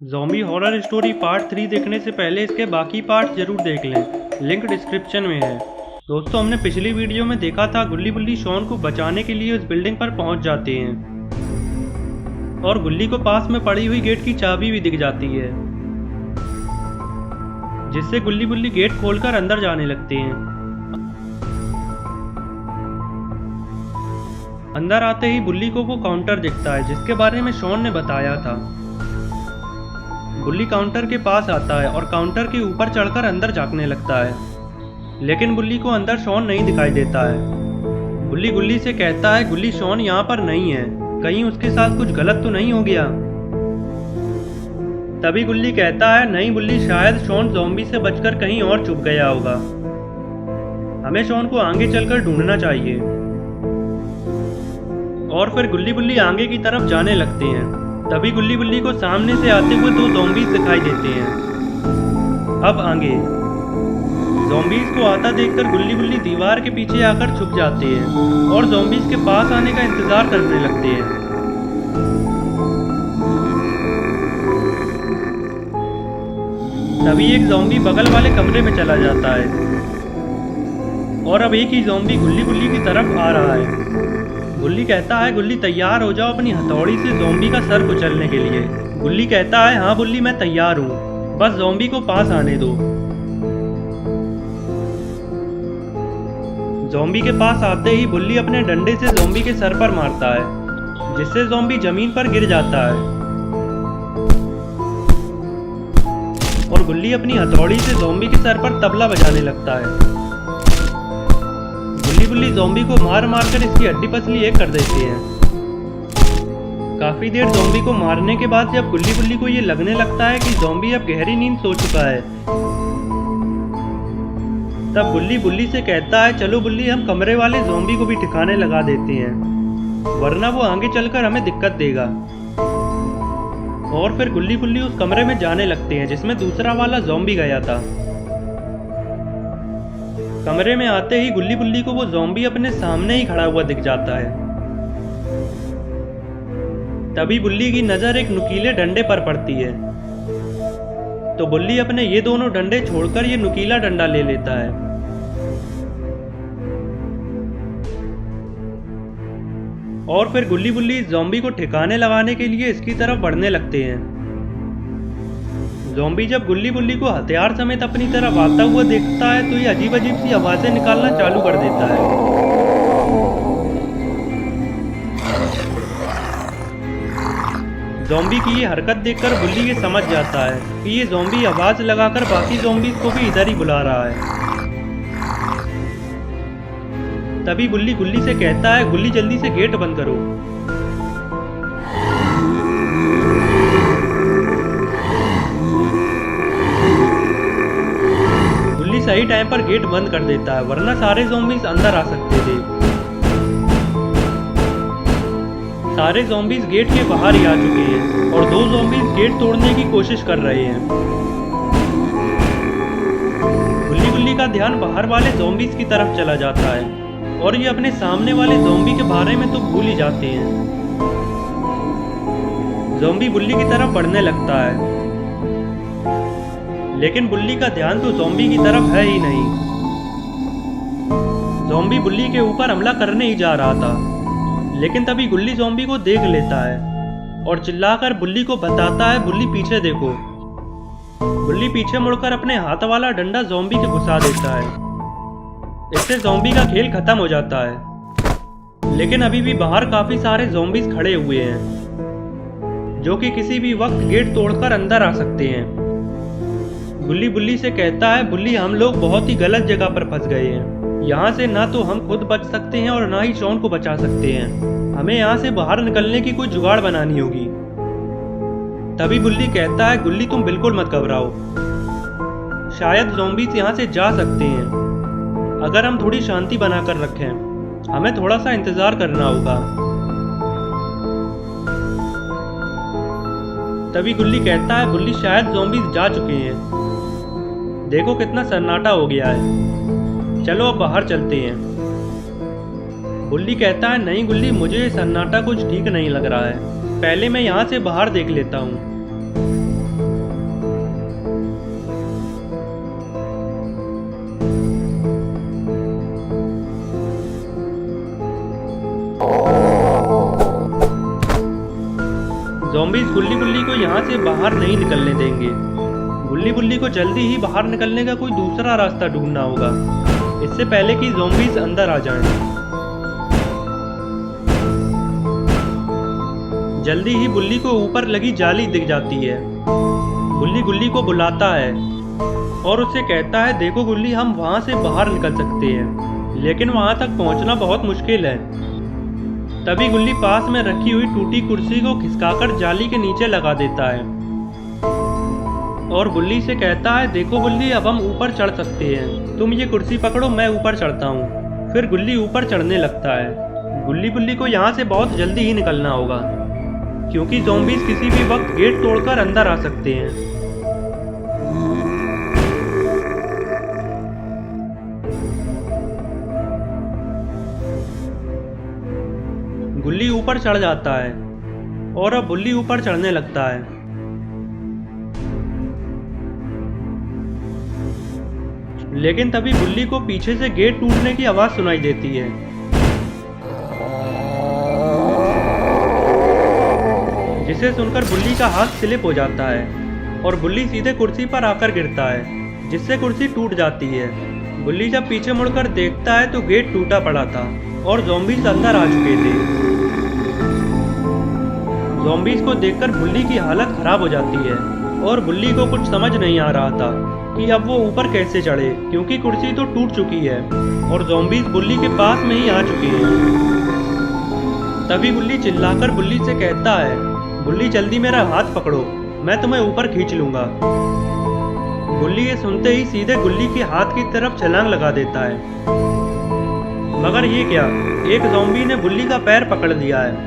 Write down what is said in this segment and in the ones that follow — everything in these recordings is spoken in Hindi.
ज़ॉम्बी हॉरर स्टोरी पार्ट 3 देखने से पहले इसके बाकी पार्ट जरूर देख लें, लिंक डिस्क्रिप्शन में है। दोस्तों, हमने पिछली वीडियो में देखा था गुल्ली बुल्ली शॉन को बचाने के लिए उस बिल्डिंग पर पहुंच जाते हैं और गुल्ली को पास में पड़ी हुई गेट की चाबी भी दिख जाती है, जिससे गुल्ली बुल्ली गेट खोलकर अंदर जाने लगते हैं। अंदर आते ही बुल्ली को वो काउंटर दिखता है जिसके बारे में शॉन ने बताया था। बुल्ली काउंटर के पास आता है और काउंटर के ऊपर चढ़कर अंदर झांकने लगता है, लेकिन बुल्ली को अंदर शॉन नहीं दिखाई देता है। बुल्ली गुल्ली से कहता है गुल्ली शॉन यहाँ पर नहीं है, कहीं उसके साथ कुछ गलत तो नहीं हो गया। तभी गुल्ली कहता है नहीं बुल्ली, शायद शॉन ज़ॉम्बी से बचकर कहीं और छुप गया होगा, हमें शॉन को आगे चलकर ढूंढना चाहिए। और फिर गुल्ली बुल्ली आगे की तरफ जाने लगते हैं। तभी गुल्ली बुल्ली को सामने से आते हुए दो ज़ॉम्बीज़ दिखाई देते हैं। अब आगे ज़ॉम्बीज़ को आता देखकर गुल्ली बुल्ली दीवार के पीछे आकर छुप जाते हैं और ज़ॉम्बीज़ के पास आने का इंतजार करने लगते हैं। तभी एक ज़ॉम्बी बगल वाले कमरे में चला जाता है और अब एक ही ज़ॉम्बी गुल्ली बुल्ली की तरफ आ रहा है। गुल्ली कहता है गुल्ली तैयार हो जाओ अपनी हथौड़ी से ज़ॉम्बी का सर कुचलने के लिए। गुल्ली कहता है हाँ बुल्ली, मैं तैयार हूँ, बस ज़ॉम्बी को पास आने दो। ज़ॉम्बी के पास आते ही बुल्ली अपने डंडे से ज़ॉम्बी के सर पर मारता है, जिससे ज़ॉम्बी जमीन पर गिर जाता है और गुल्ली अपनी हथौड़ी से ज़ॉम्बी के सर पर तबला बजाने लगता है। गुल्ली बुल्ली ज़ॉम्बी को मार मार कर इसकी हड्डी पसली एक कर देते हैं। काफी देर ज़ॉम्बी को मारने के बाद जब गुल्ली बुल्ली को ये लगने लगता है कि ज़ॉम्बी अब गहरी नींद सो चुका है, तब गुल्ली बुल्ली से कहता है चलो बुल्ली, हम कमरे वाले ज़ॉम्बी को भी ठिकाने लगा देते हैं, वरना वो आगे चलकर हमें दिक्कत देगा। और फिर गुल्ली बुल्ली उस कमरे में जाने लगते हैं जिसमें दूसरा वाला ज़ॉम्बी गया था। कमरे में आते ही गुल्ली बुल्ली को वो ज़ॉम्बी अपने सामने ही खड़ा हुआ दिख जाता है। तभी बुल्ली की नज़र एक नुकीले डंडे पर पड़ती है, तो बुल्ली अपने ये दोनों डंडे छोड़कर ये नुकीला डंडा ले लेता है। और फिर गुल्ली बुल्ली ज़ॉम्बी को ठिकाने लगाने के लिए इसकी तरफ बढ़ने लगते हैं। ज़ॉम्बी जब गुल्ली बुल्ली को हथियार समेत अपनी तरफ आता हुआ देखता है तो ये अजीब अजीब सी आवाज़ें निकालना चालू कर देता है। ज़ॉम्बी की ये हरकत देखकर बुल्ली ये समझ जाता है कि ये ज़ॉम्बी आवाज़ लगाकर बाकी ज़ॉम्बीज़ को भी इधर ही बुला रहा है। तभी बुल्ली गुल्ली से कहता है गुल्ली जल्दी से गेट बंद करो। गुल्ली सही टाइम पर गेट बंद कर देता है, वरना सारे ज़ॉम्बीज़ अंदर आ सकते थे। सारे ज़ॉम्बीज़ गेट के बाहर ही आ चुके हैं और दो ज़ॉम्बीज़ गेट तोड़ने की कोशिश कर रहे हैं। गुल्ली गुल्ली का ध्यान बाहर वाले ज़ॉम्बीज़ की तरफ चला जाता है और ये अपने सामने वाले ज़ॉम्बी के बारे में तो भूल ही जाते हैं। ज़ॉम्बी बुल्ली की तरफ बढ़ने लगता है, लेकिन बुल्ली का ध्यान तो ज़ॉम्बी की तरफ है ही नहीं। ज़ॉम्बी बुल्ली के ऊपर हमला करने ही जा रहा था, लेकिन तभी गुल्ली ज़ॉम्बी को देख लेता है और चिल्लाकर बुल्ली को बताता है बुल्ली पीछे देखो। बुल्ली पीछे मुड़कर अपने हाथ वाला डंडा ज़ॉम्बी के घुसा देता है। इससे ज़ॉम्बी का खेल खत्म हो जाता है, लेकिन अभी भी बाहर काफी सारे ज़ॉम्बीज़ खड़े हुए हैं जो कि किसी भी वक्त गेट तोड़कर अंदर आ सकते हैं। गुल्ली बुल्ली से कहता है बुल्ली, हम लोग बहुत ही गलत जगह पर फंस गए हैं, यहाँ से ना तो हम खुद बच सकते हैं और ना ही शॉन को बचा सकते हैं, हमें यहाँ से बाहर निकलने की कोई जुगाड़ बनानी होगी। तभी बुल्ली कहता है गुल्ली तुम बिल्कुल मत घबराओ, शायद ज़ॉम्बीज़ यहाँ से जा सकते हैं अगर हम थोड़ी शांति बनाकर रखें, हमें थोड़ा सा इंतजार करना होगा। तभी गुल्ली कहता है बुल्ली, शायद ज़ॉम्बीज़ जा चुके हैं, देखो कितना सन्नाटा हो गया है, चलो अब बाहर चलते हैं। बुल्ली कहता है नहीं गुल्ली, मुझे सन्नाटा कुछ ठीक नहीं लग रहा है, पहले मैं यहाँ से बाहर देख लेता हूँ। यहाँ से बाहर नहीं निकलने देंगे। गुल्ली बुल्ली को जल्दी ही बाहर निकलने का कोई दूसरा रास्ता ढूंढना होगा, इससे पहले कि ज़ॉम्बीज़ अंदर आ जाएं। जल्दी ही बुल्ली को ऊपर लगी जाली दिख जाती है। बुल्ली गुल्ली को बुलाता है और उससे कहता है, देखो गुल्ली, हम वहाँ से बाहर निकल सकते हैं, लेकिन वहाँ तक पहुँचना बहुत मुश्किल है। तभी गुल्ली पास में रखी हुई टूटी कुर्सी को खिसकाकर जाली के नीचे लगा देता है और बुल्ली से कहता है, देखो बुल्ली, अब हम ऊपर चढ़ सकते हैं, तुम ये कुर्सी पकड़ो, मैं ऊपर चढ़ता हूँ। फिर गुल्ली ऊपर चढ़ने लगता है। गुल्ली बुल्ली को यहाँ से बहुत जल्दी ही निकलना होगा, क्योंकि ज़ॉम्बीज़ किसी भी वक्त गेट तोड़कर अंदर आ सकते हैं। गुल्ली ऊपर चढ़ जाता है और अब बुल्ली ऊपर चढ़ने लगता है। लेकिन तभी बुल्ली को पीछे से गेट टूटने की आवाज सुनाई देती है। जिसे सुनकर बुल्ली का हाथ स्लिप हो जाता है और बुल्ली सीधे कुर्सी पर आकर गिरता है, जिससे कुर्सी टूट जाती है। बुल्ली जब पीछे मुड़कर देखता है तो गेट टूटा पड़ा था और ज़ॉम्बीज़ अंदर आ चुके थे। ज़ॉम्बीज़ को देखकर बुल्ली की हालत खराब हो जाती है और बुल्ली को कुछ समझ नहीं आ रहा था कि अब वो ऊपर कैसे चढ़े, क्योंकि कुर्सी तो टूट चुकी है और ज़ॉम्बीज़ बुल्ली के पास में ही आ चुके हैं। तभी बुल्ली चिल्लाकर बुल्ली से कहता है, बुल्ली जल्दी मेरा हाथ पकड़ो, मैं तुम्हें ऊपर खींच लूंगा। बुल्ली ये सुनते ही सीधे गुल्ली के हाथ की तरफ छलांग लगा देता है। मगर ये क्या, एक ज़ॉम्बी ने बुल्ली का पैर पकड़ लिया है,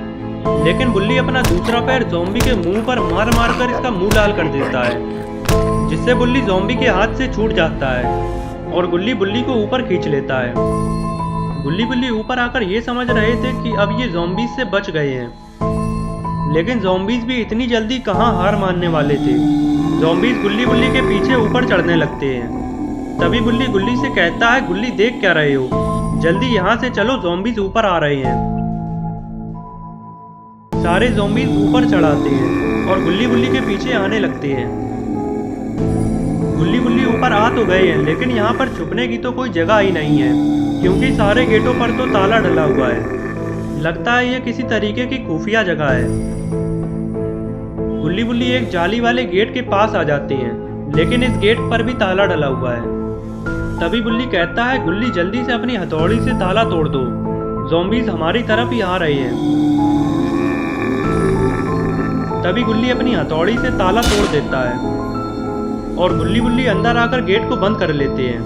लेकिन बुल्ली अपना दूसरा पैर ज़ॉम्बी के मुंह पर मार मार कर इसका मुंह लाल कर देता है, जिससे बुल्ली ज़ॉम्बी के हाथ से छूट जाता है और गुल्ली बुल्ली को ऊपर खींच लेता है। गुल्ली बुल्ली ऊपर आकर ये समझ रहे थे कि अब ये ज़ॉम्बीज़ से बच गए हैं, लेकिन ज़ॉम्बीज़ भी इतनी जल्दी कहाँ हार मानने वाले थे। ज़ॉम्बीज़ गुल्ली बुल्ली के पीछे ऊपर चढ़ने लगते हैं। तभी बुल्ली गुल्ली से कहता है, गुल्ली देख क्या रहे हो, जल्दी यहाँ से चलो, ज़ॉम्बीज़ ऊपर आ रहे हैं। सारे ज़ॉम्बीज़ ऊपर चढ़ाते हैं और गुल्ली बुल्ली के पीछे आने लगते हैं। गुल्ली बुल्ली ऊपर आ तो गए हैं, लेकिन यहाँ पर छुपने की तो कोई जगह ही नहीं है, क्योंकि सारे गेटों पर तो ताला डला हुआ है। लगता है ये किसी तरीके की खुफिया जगह है। गुल्ली बुल्ली एक जाली वाले गेट के पास आ जाते हैं, लेकिन इस गेट पर भी ताला डला हुआ है। तभी बुल्ली कहता है, गुल्ली जल्दी से अपनी हथौड़ी से ताला तोड़ दो, ज़ॉम्बीज़ हमारी तरफ ही आ रहे हैं। तभी गुल्ली अपनी हथौड़ी से ताला तोड़ देता है और गुल्ली बुल्ली अंदर आकर गेट को बंद कर लेते हैं।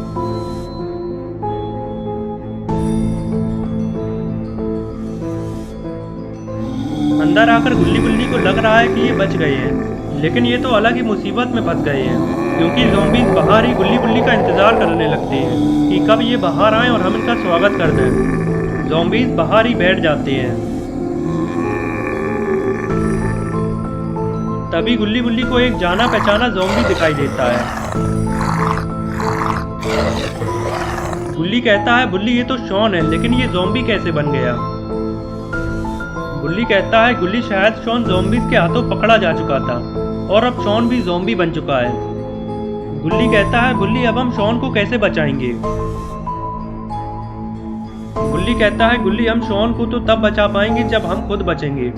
अंदर आकर गुल्ली बुल्ली को लग रहा है कि ये बच गए हैं, लेकिन ये तो अलग ही मुसीबत में फंस गए हैं, क्योंकि ज़ॉम्बीज़ बाहर ही गुल्ली बुल्ली का इंतजार करने लगते हैं कि कब ये बाहर आएं और हम इनका स्वागत कर दें। ज़ॉम्बीज़ बाहर ही बैठ जाते हैं। तभी गुल्ली बुल्ली को एक जाना पहचाना ज़ॉम्बी दिखाई देता है। गुल्ली कहता है, बुल्ली ये तो शॉन है, लेकिन ये ज़ॉम्बी कैसे बन गया? गुल्ली कहता है, गुल्ली शायद शॉन ज़ॉम्बीज़ के हाथों पकड़ा जा चुका था और अब शॉन भी ज़ॉम्बी बन चुका है। गुल्ली कहता है, बुल्ली अब हम शॉन को कैसे बचाएंगे? गुल्ली कहता है, गुल्ली हम शॉन को तो तब बचा पाएंगे जब हम खुद बचेंगे।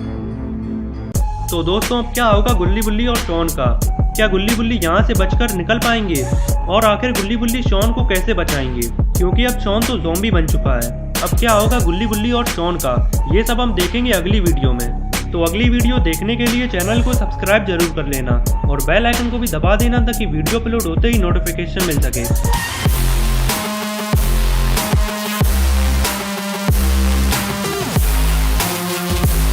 तो दोस्तों, अब क्या होगा गुल्ली बुल्ली और शॉन का? क्या गुल्ली बुल्ली यहाँ से बचकर निकल पाएंगे? और आखिर गुल्ली बुल्ली शॉन को कैसे बचाएंगे, क्योंकि अब शॉन तो ज़ॉम्बी बन चुका है। अब क्या होगा गुल्ली बुल्ली और शॉन का, ये सब हम देखेंगे अगली वीडियो में। तो अगली वीडियो देखने के लिए चैनल को सब्सक्राइब जरूर कर लेना और बेल आइकन को भी दबा देना, ताकि वीडियो अपलोड होते ही नोटिफिकेशन मिल सके।